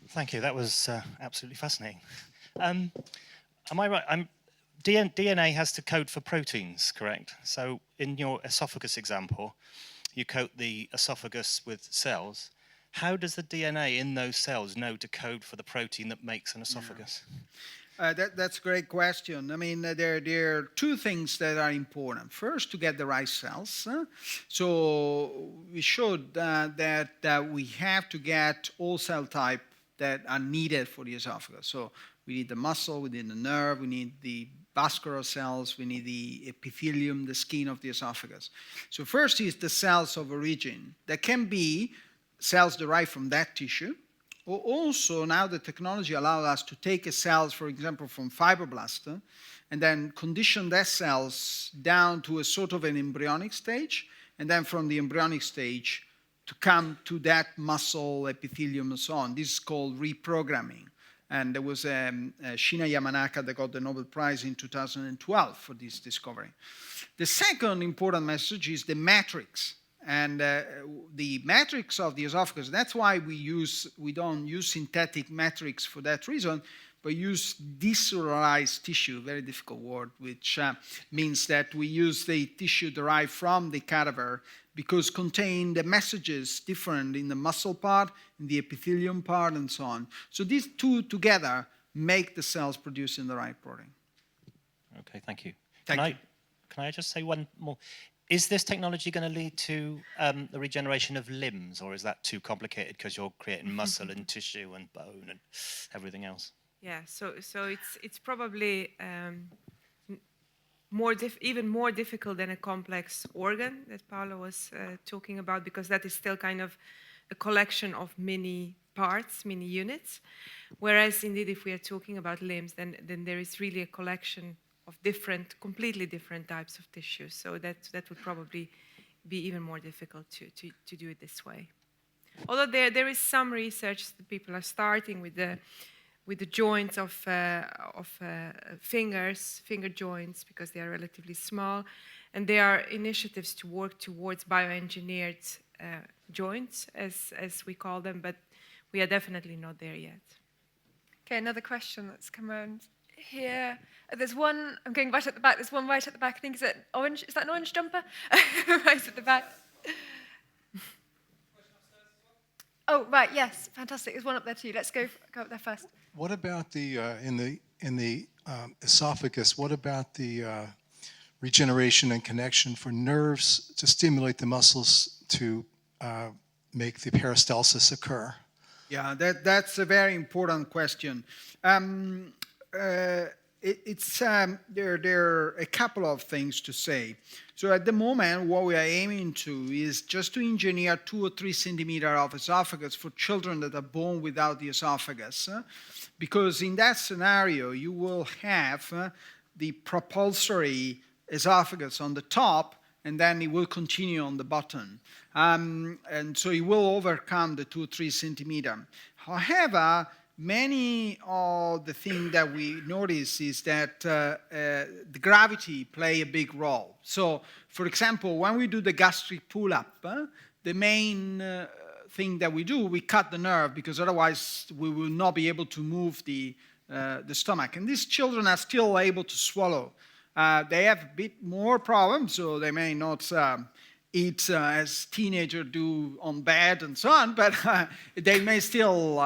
Thank you. That was absolutely fascinating. Am I right? DNA has to code for proteins, correct? So in your esophagus example, you coat the esophagus with cells. How does the DNA in those cells know to code for the protein that makes an esophagus? That's a great question. I mean, there are two things that are important. First, to get the right cells. So we showed that we have to get all cell type that are needed for the esophagus. So we need the muscle, we need the nerve, we need the vascular cells, we need the epithelium, the skin of the esophagus. So first is the cells of origin. That can be cells derived from that tissue, or also now the technology allows us to take a cells, for example, from fibroblast, and then condition that cells down to a sort of an embryonic stage, and then from the embryonic stage to come to that muscle, epithelium, and so on. This is called reprogramming. And there was Shinya Yamanaka that got the Nobel Prize in 2012 for this discovery. The second important message is the matrix. And the matrix of the esophagus, that's why we don't use synthetic matrix for that reason, but use decellularized tissue, very difficult word, which means that we use the tissue derived from the cadaver because contain the messages different in the muscle part, in the epithelium part, and so on. So these two together make the cells producing the right protein. Okay, thank you. Thank you. Can I just say one more? Is this technology going to lead to the regeneration of limbs, or is that too complicated because you're creating muscle and tissue and bone and everything else? Yeah, so it's probably even more difficult than a complex organ that Paolo was talking about, because that is still kind of a collection of mini parts, mini units. Whereas indeed, if we are talking about limbs, then there is really a collection of completely different types of tissues. So that would probably be even more difficult to do it this way. Although there is some research that people are starting with the joints of finger joints, because they are relatively small, and there are initiatives to work towards bioengineered joints, as we call them, but we are definitely not there yet. Okay, another question that's come around here. There's one, I'm going right at the back, there's one right at the back. I think, is that an orange jumper? Right at the back. Oh, right, yes, fantastic. There's one up there too. Let's go up there first. What about the, in the esophagus, what about the regeneration and connection for nerves to stimulate the muscles to make the peristalsis occur? Yeah, that's a very important question. There are a couple of things to say. So at the moment, what we are aiming to is just to engineer 2 or 3 centimeters of esophagus for children that are born without the esophagus, because in that scenario, you will have the propulsory esophagus on the top, and then it will continue on the bottom. And so it will overcome the 2 or 3 centimeters. However, many of the things that we notice is that the gravity play a big role. So, for example, when we do the gastric pull-up, the main thing that we do, we cut the nerve, because otherwise we will not be able to move the stomach. And these children are still able to swallow. They have a bit more problems, so they may not eat as teenagers do on bed and so on, but they may still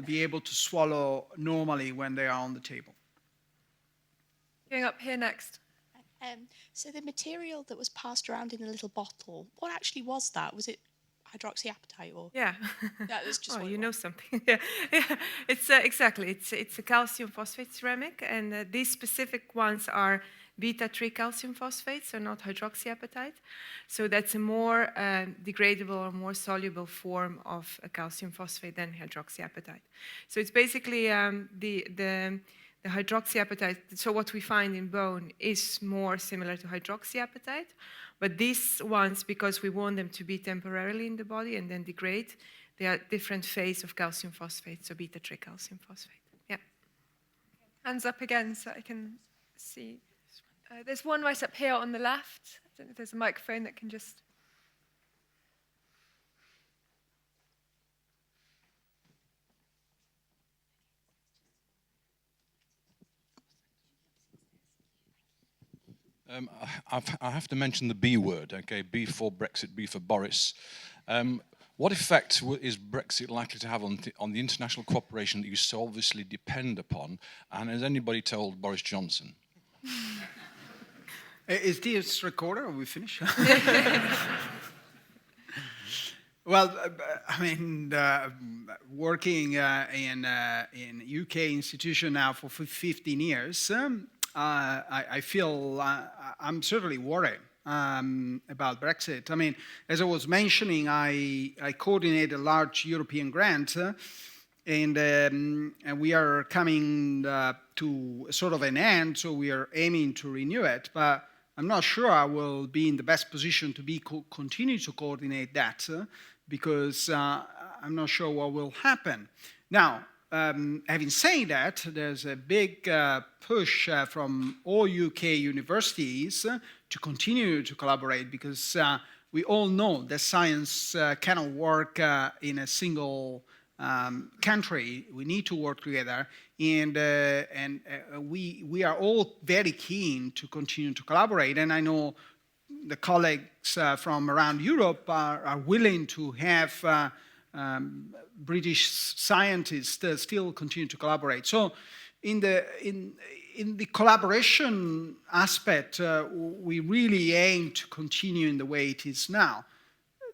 be able to swallow normally when they are on the table. Going up here next. So the material that was passed around in a little bottle, what actually was that? Was it hydroxyapatite or? Yeah. That was just. Oh, you know something. Yeah. It's exactly. It's a calcium phosphate ceramic, and these specific ones are beta-3 calcium phosphate, so not hydroxyapatite. So that's a more degradable or more soluble form of a calcium phosphate than hydroxyapatite. So it's basically the hydroxyapatite. So what we find in bone is more similar to hydroxyapatite, but these ones, because we want them to be temporarily in the body and then degrade, they are different phase of calcium phosphate, so beta-3 calcium phosphate. Yeah. Hands up again so I can see. There's one right up here on the left. I don't know if there's a microphone that can just... I have to mention the B word, okay? B for Brexit, B for Boris. What effect is Brexit likely to have on the international cooperation that you so obviously depend upon? And has anybody told Boris Johnson? Is this recorded? Are we finished? Well, I mean, working in UK institution now for 15 years, I feel I'm certainly worried about Brexit. I mean, as I was mentioning, I coordinate a large European grant, and we are coming to sort of an end, so we are aiming to renew it. But I'm not sure I will be in the best position to continue to coordinate that because I'm not sure what will happen. Now, having said that, there's a big push from all UK universities to continue to collaborate because we all know that science cannot work in a single country. We need to work together, and we are all very keen to continue to collaborate. And I know the colleagues from around Europe are willing to have British scientists still continue to collaborate. So in the collaboration aspect, we really aim to continue in the way it is now.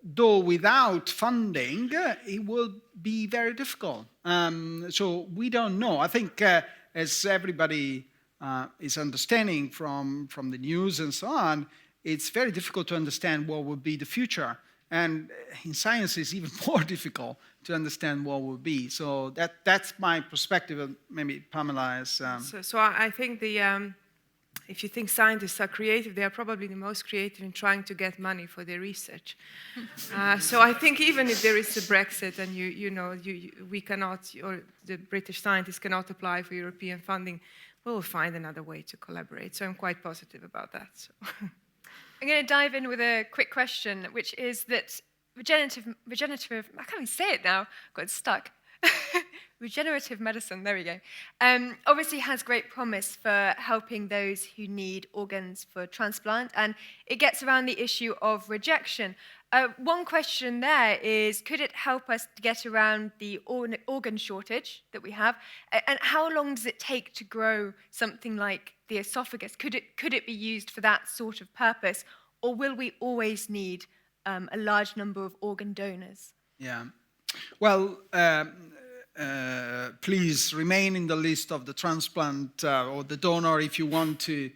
Though without funding, it will be very difficult. So we don't know. I think as everybody is understanding from the news and so on, it's very difficult to understand what will be the future. And in science, it's even more difficult to understand what will be. So that's my perspective. Maybe Pamela is... So I think if you think scientists are creative, they are probably the most creative in trying to get money for their research. So I think even if there is a Brexit and we cannot, or the British scientists cannot apply for European funding, we'll find another way to collaborate. So I'm quite positive about that. So. I'm going to dive in with a quick question, which is that regenerative, I can't even say it now, got stuck. Regenerative medicine, there we go, obviously has great promise for helping those who need organs for transplant, and it gets around the issue of rejection. One question there is, could it help us to get around the organ shortage that we have? And how long does it take to grow something like the esophagus? Could it be used for that sort of purpose? Or will we always need a large number of organ donors? Yeah. Well, please remain in the list of the transplant or the donor if you want to,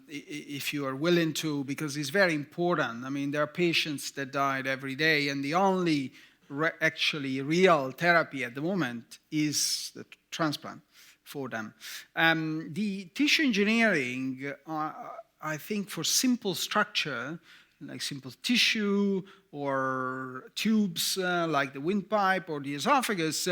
if you are willing to, because it's very important. I mean, there are patients that died every day, and the only actually real therapy at the moment is the transplant for them. The tissue engineering, I think for simple structure, like simple tissue or tubes like the windpipe or the esophagus,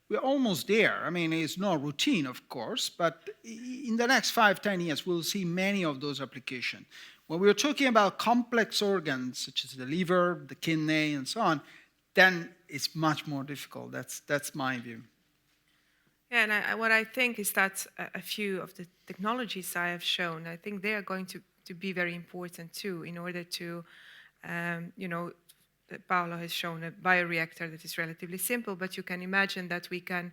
we're almost there. I mean, it's not routine, of course, but in the next 5-10 years, we'll see many of those applications. When we're talking about complex organs, such as the liver, the kidney, and so on, then it's much more difficult. That's my view. Yeah, and what I think is that a few of the technologies I have shown, I think they are going to be very important too, in order to, Paolo has shown a bioreactor that is relatively simple, but you can imagine that we can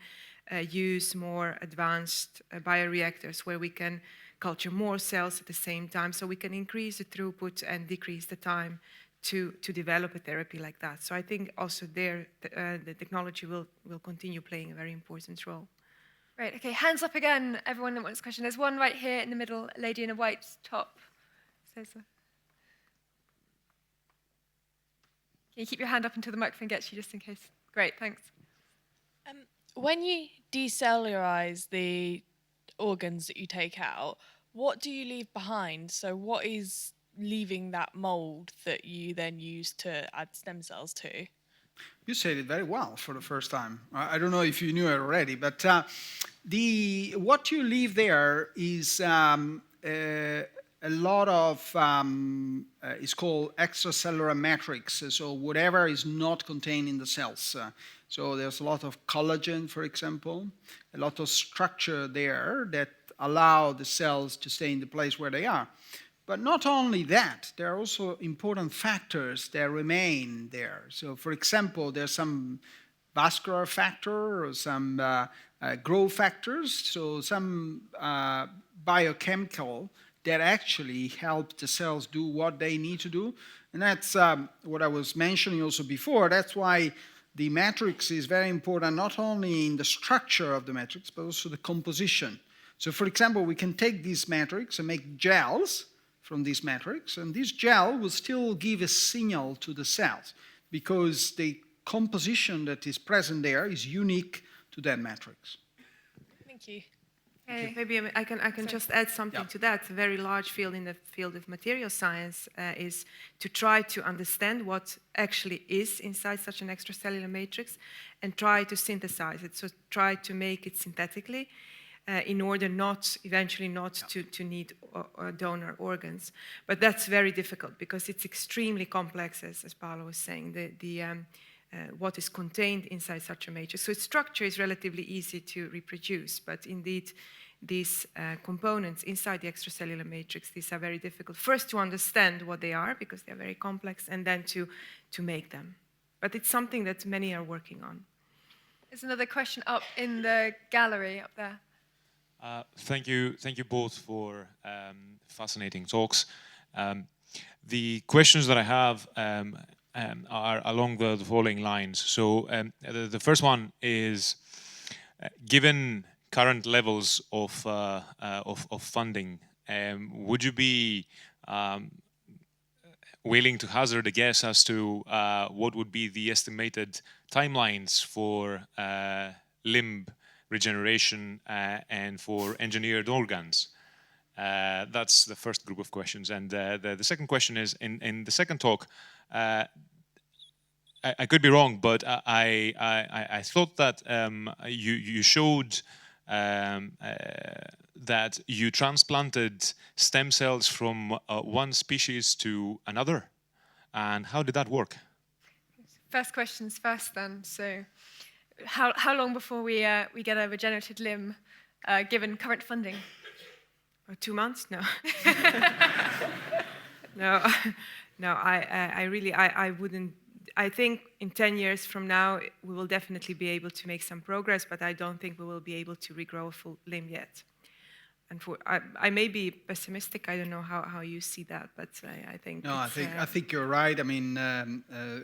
use more advanced bioreactors where we can culture more cells at the same time, so we can increase the throughput and decrease the time to develop a therapy like that. So I think also there the technology will continue playing a very important role. Right, okay, hands up again, everyone that wants a question. There's one right here in the middle, a lady in a white top. Can you keep your hand up until the microphone gets you, just in case? Great, thanks. When you decellularize the organs that you take out, what do you leave behind? So what is leaving that mould that you then use to add stem cells to? You said it very well for the first time. I don't know if you knew it already, but what you leave there is a lot of, it's called extracellular matrix, so whatever is not contained in the cells. So there's a lot of collagen, for example, a lot of structure there that allow the cells to stay in the place where they are. But not only that, there are also important factors that remain there. So for example, there's some vascular factor or some growth factors, so some biochemical that actually help the cells do what they need to do. And that's what I was mentioning also before. That's why the matrix is very important, not only in the structure of the matrix, but also the composition. So for example, we can take this matrix and make gels from this matrix, and this gel will still give a signal to the cells because the composition that is present there is unique to that matrix. Thank you. Maybe I can just add something to that. A very large field in the field of material science is to try to understand what actually is inside such an extracellular matrix and try to synthesize it. So try to make it synthetically in order eventually not to need donor organs. But that's very difficult because it's extremely complex, as Paolo was saying, what is contained inside such a matrix. So its structure is relatively easy to reproduce, but indeed these components inside the extracellular matrix, these are very difficult. First to understand what they are, because they're very complex, and then to make them. But it's something that many are working on. There's another question up in the gallery up there. Thank you both for fascinating talks. The questions that I have are along the following lines. So the first one is, given current levels of funding, would you be willing to hazard a guess as to what would be the estimated timelines for limb regeneration and for engineered organs? That's the first group of questions. And the second question is, in the second talk, I could be wrong, but I thought that you showed that you transplanted stem cells from one species to another. And how did that work? First questions first then. So how long before we get a regenerative limb given current funding? 2 months? No. No, I wouldn't. I think in 10 years from now, we will definitely be able to make some progress, but I don't think we will be able to regrow a full limb yet. And I may be pessimistic. I don't know how you see that, but I think. No, I think you're right. I mean,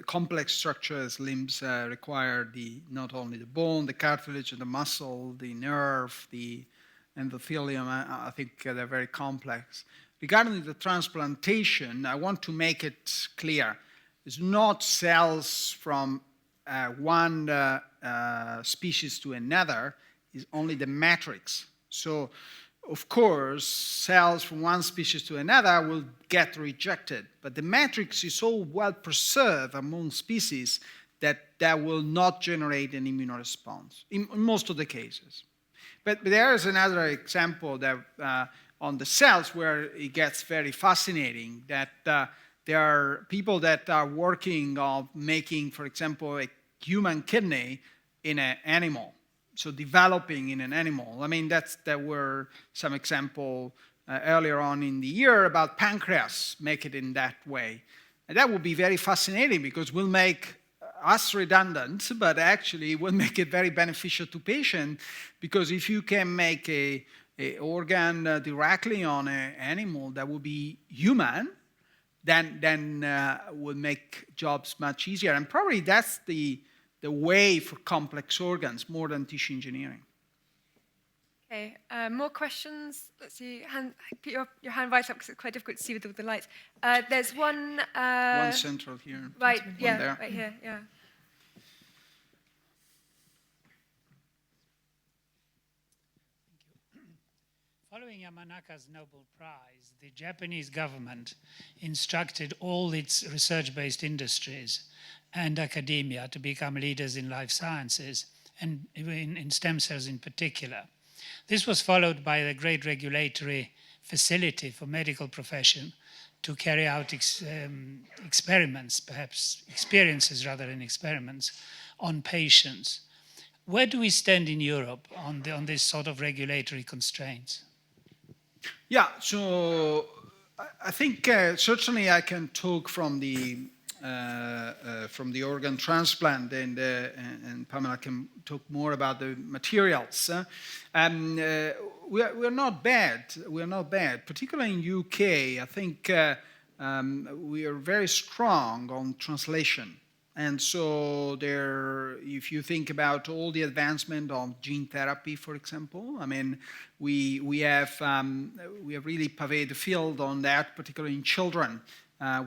complex structures, limbs require not only the bone, the cartilage, the muscle, the nerve, the endothelium. I think they're very complex. Regarding the transplantation, I want to make it clear. It's not cells from one species to another, it's only the matrix. So, of course, cells from one species to another will get rejected, but the matrix is so well preserved among species that will not generate an immunoresponse in most of the cases. But there is another example that on the cells where it gets very fascinating, that there are people that are working on making, for example, a human kidney in an animal. So developing in an animal. I mean, there were some example earlier on in the year about pancreas, make it in that way. And that would be very fascinating because we'll make us redundant, but actually will make it very beneficial to patients, because if you can make a organ directly on an animal that will be human, then will make jobs much easier. And probably that's the way for complex organs, more than tissue engineering. Okay, more questions? Let's see, put your hand right up because it's quite difficult to see with the lights. There's one... one central here. Right, one yeah, there. right here, yeah. Following Yamanaka's Nobel Prize, the Japanese government instructed all its research-based industries and academia to become leaders in life sciences, and in stem cells in particular. This was followed by the great regulatory facility for medical profession to carry out experiments, perhaps experiences rather than experiments, on patients. Where do we stand in Europe on this sort of regulatory constraints? Yeah, so I think certainly I can talk from the organ transplant, and Pamela can talk more about the materials. We're not bad. We're not bad, particularly in UK. I think we are very strong on translation. And so if you think about all the advancement of gene therapy, for example, I mean, we have really paved the field on that, particularly in children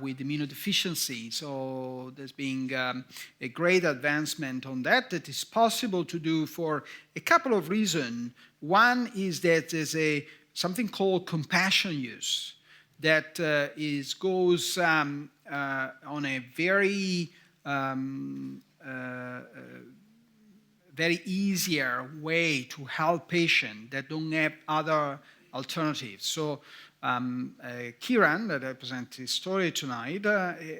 with immunodeficiency. So there's been a great advancement on that is possible to do for a couple of reasons. One is that there's something called compassion use that goes on a very very easier way to help patients that don't have other alternatives. So Kieran, that I present his story tonight,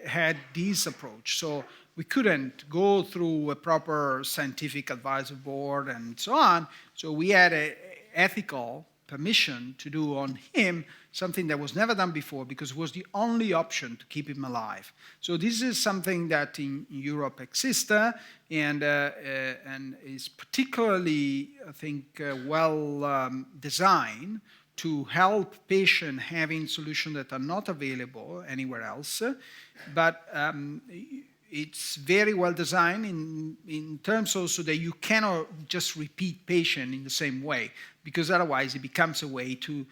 had this approach. So we couldn't go through a proper scientific advisory board and so on. So we had an ethical permission to do on him something that was never done before, because it was the only option to keep him alive. So this is something that in Europe exists and is particularly, I think, well designed to help patients having solutions that are not available anywhere else. But it's very well designed in terms also that you cannot just repeat patient in the same way, because otherwise it becomes a way to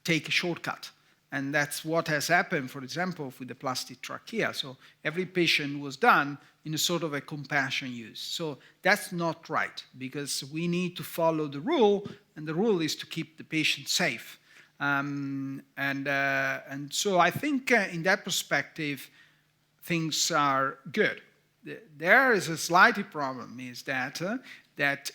take a shortcut. And that's what has happened, for example, with the plastic trachea. So every patient was done in a sort of a compassion use. So that's not right, because we need to follow the rule, and the rule is to keep the patient safe. And so I think in that perspective, things are good. There is a slight problem, is that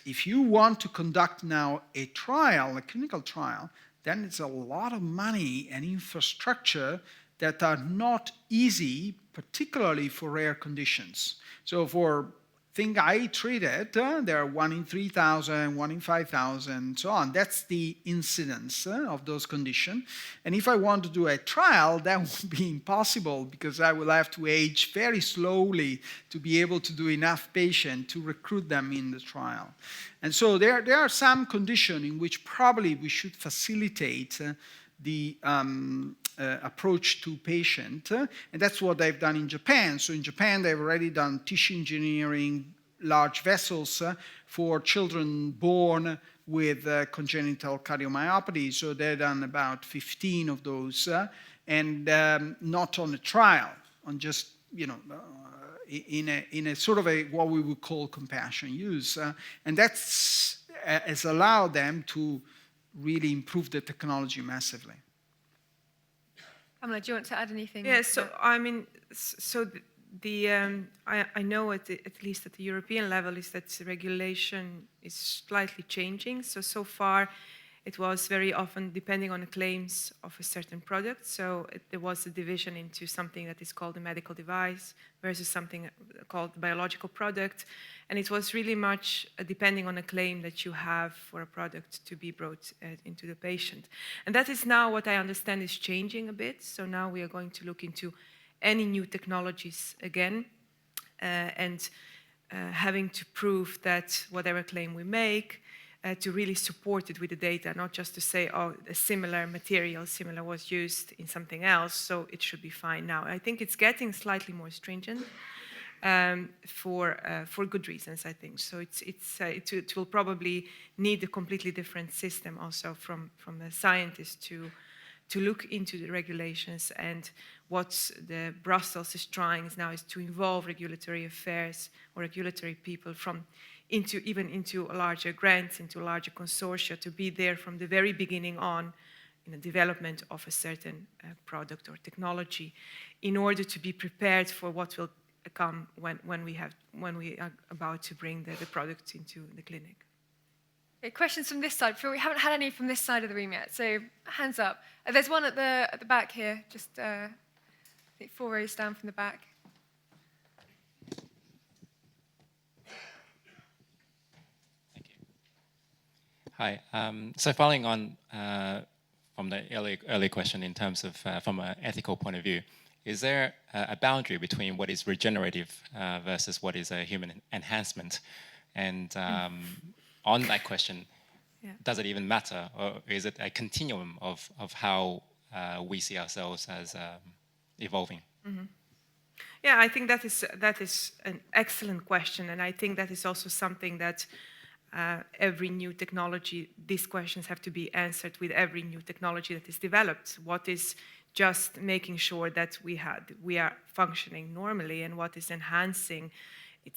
if you want to conduct now a trial, a clinical trial, then it's a lot of money and infrastructure that are not easy, particularly for rare conditions. So for things I treated, there are 1 in 3,000, 1 in 5,000, and so on. That's the incidence of those conditions. And if I want to do a trial, that would be impossible, because I will have to age very slowly to be able to do enough patients to recruit them in the trial. And so there are some conditions in which probably we should facilitate the approach to patient, and that's what they've done in Japan. So in Japan, they've already done tissue engineering, large vessels for children born with congenital cardiomyopathy. So they've done about 15 of those, and not on a trial, on just, in a sort of a what we would call compassion use. And that's has allowed them to really improve the technology massively. Pamela, do you want to add anything? Yeah, so I mean, I know at least at the European level is that the regulation is slightly changing. So far, it was very often depending on the claims of a certain product. So there was a division into something that is called a medical device versus something called a biological product. And it was really much depending on a claim that you have for a product to be brought into the patient. And that is now what I understand is changing a bit. So now we are going to look into any new technologies again and having to prove that whatever claim we make, to really support it with the data, not just to say, oh, a similar material, similar was used in something else, so it should be fine now. I think it's getting slightly more stringent for good reasons, I think. So it will probably need a completely different system also from the scientists to look into the regulations. And what the Brussels is trying now is to involve regulatory affairs or regulatory people into larger grants, into larger consortia, to be there from the very beginning on in the development of a certain product or technology, in order to be prepared for what will come when we are about to bring the product into the clinic. Okay, questions from this side. We haven't had any from this side of the room yet, so hands up. There's one at the back here, just I think 4 rows down from the back. Thank you. Hi. So following on from the early question in terms of from an ethical point of view, is there a boundary between what is regenerative versus what is a human enhancement? And on that question, does it even matter, or is it a continuum of how we see ourselves as evolving? Mm-hmm. Yeah, I think that is an excellent question, and I think that is also something that every new technology, these questions have to be answered with every new technology that is developed. What is just making sure that we are functioning normally, and what is enhancing?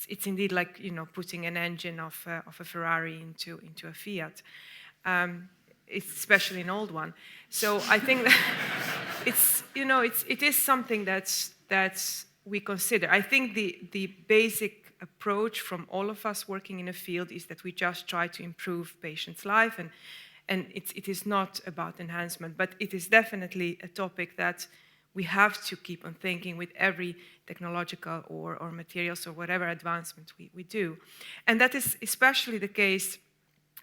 It's indeed like, you know, putting an engine of a Ferrari into a Fiat, especially an old one. So I think that it is something that we consider. I think the basic approach from all of us working in a field is that we just try to improve patients' life, and it is not about enhancement, but it is definitely a topic that we have to keep on thinking with every technological or materials or whatever advancement we do. And that is especially the case,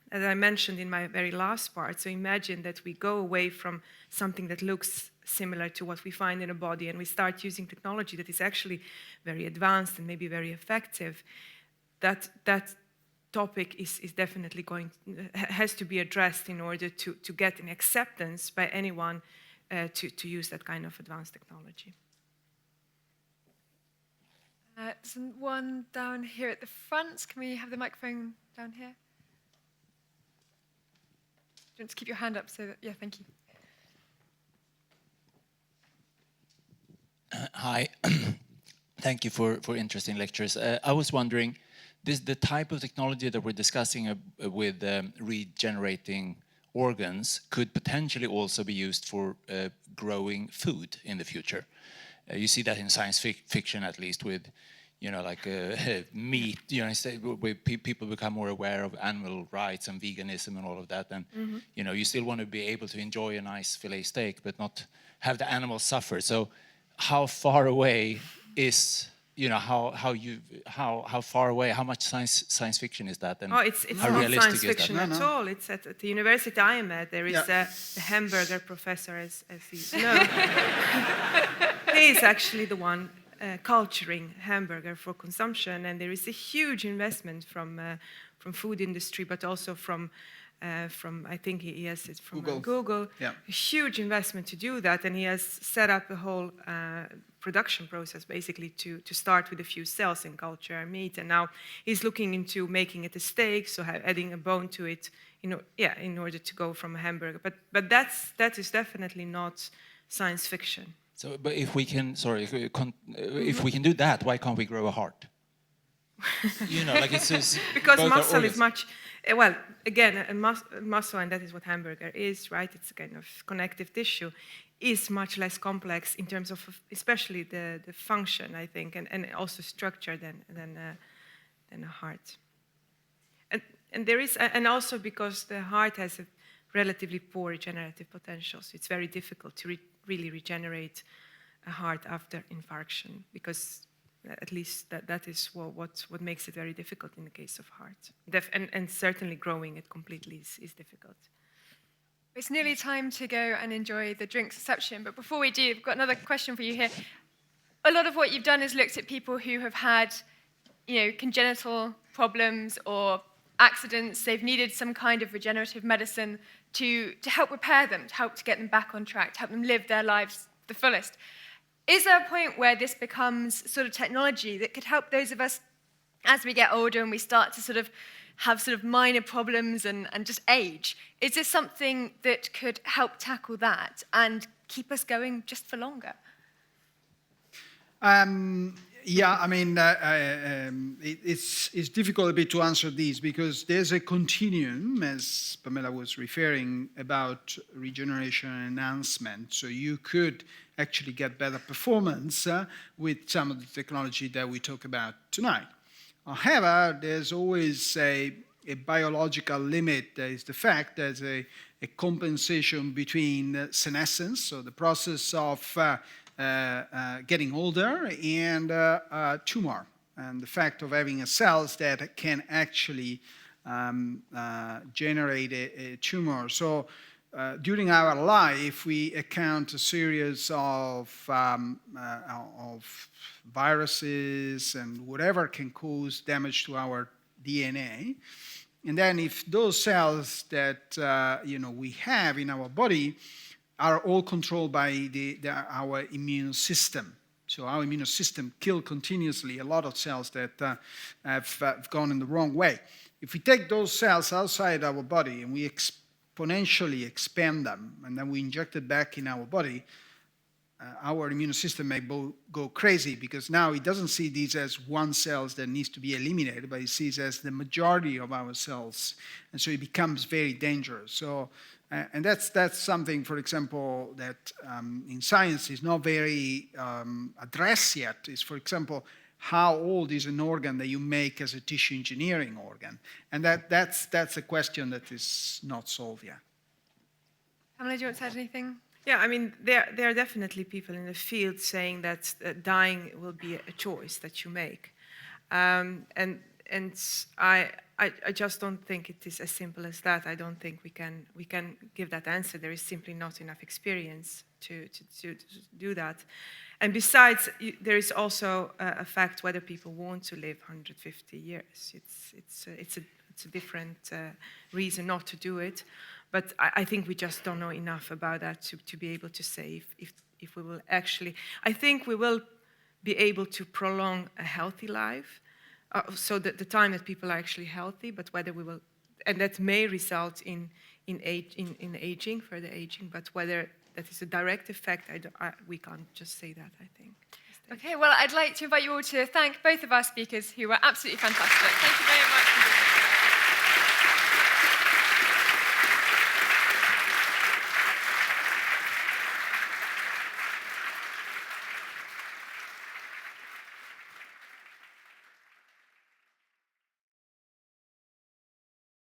as I mentioned in my very last part. So imagine that we go away from something that looks similar to what we find in a body, and we start using technology that is actually very advanced and maybe very effective. That topic is definitely has to be addressed in order to get an acceptance by anyone to use that kind of advanced technology. There's one down here at the front. Can we have the microphone down here? Do you want to keep your hand up so that, yeah, thank you. Hi, thank you for interesting lectures. I was wondering, the type of technology that we're discussing with regenerating organs could potentially also be used for growing food in the future. You see that in science fiction, at least, with, you know, like meat. You know, where people become more aware of animal rights and veganism and all of that. And you know, you still want to be able to enjoy a nice fillet steak, but not have the animals suffer. So, how far away is, you know, how far away? How much science fiction is that? And it's how not realistic science fiction at all. It's at the university I am at. There is the hamburger professor, as you know. He is actually the one culturing hamburger for consumption, and there is a huge investment from food industry, but also from I think he has it from Google. A huge investment to do that, and he has set up a whole production process basically to start with a few cells in culture meat, and now he's looking into making it a steak, so adding a bone to it, you know, in order to go from a hamburger. But that is definitely not science fiction. So, but if we can, if we can do that, why can't we grow a heart? You know, like it's because muscle is much. Well, again, a muscle, and that is what hamburger is, right? It's a kind of connective tissue, is much less complex in terms of, especially the function, I think, and also structure than a heart. And there is, and also because the heart has a relatively poor regenerative potential, so it's very difficult to really regenerate a heart after infarction, because at least that is what makes it very difficult in the case of heart. And certainly growing it completely is difficult. It's nearly time to go and enjoy the drinks reception, but before we do, I've got another question for you here. A lot of what you've done is looked at people who have had, you know, congenital problems or accidents. They've needed some kind of regenerative medicine to help repair them, to help to get them back on track, to help them live their lives the fullest. Is there a point where this becomes sort of technology that could help those of us as we get older and we start to sort of have sort of minor problems and just age? Is this something that could help tackle that and keep us going just for longer? Yeah, I mean, it's difficult a bit to answer this because there's a continuum, as Pamela was referring, about regeneration and enhancement. So you could actually get better performance with some of the technology that we talk about tonight. However, there's always a a biological limit is the fact there's a compensation between senescence, so the process of getting older, and tumor, and the fact of having cells that can actually generate a tumor. So during our life, we account a series of viruses and whatever can cause damage to our DNA. And then if those cells that we have in our body are all controlled by our immune system. So our immune system kills continuously a lot of cells that have gone in the wrong way. If we take those cells outside our body and we exponentially expand them, and then we inject it back in our body, our immune system may go crazy, because now it doesn't see these as one cells that needs to be eliminated, but it sees as the majority of our cells, and so it becomes very dangerous. So, and that's something, for example, that in science is not very addressed yet. Is, for example, how old is an organ that you make as a tissue engineering organ, and that's a question that is not solved yet. Pamela, do you want to add anything? Yeah, I mean, there are definitely people in the field saying that dying will be a choice that you make, and I just don't think it is as simple as that. I don't think we can give that answer. There is simply not enough experience to do that. And besides, there is also a fact whether people want to live 150 years. It's a different reason not to do it. But I think we just don't know enough about that to be able to say if we will actually. I think we will be able to prolong a healthy life, so that the time that people are actually healthy. But whether we will, and that may result in aging, further aging. But whether that is a direct effect, we can't just say that, I think. Okay, well, I'd like to invite you all to thank both of our speakers, who were absolutely fantastic. Thank you very much.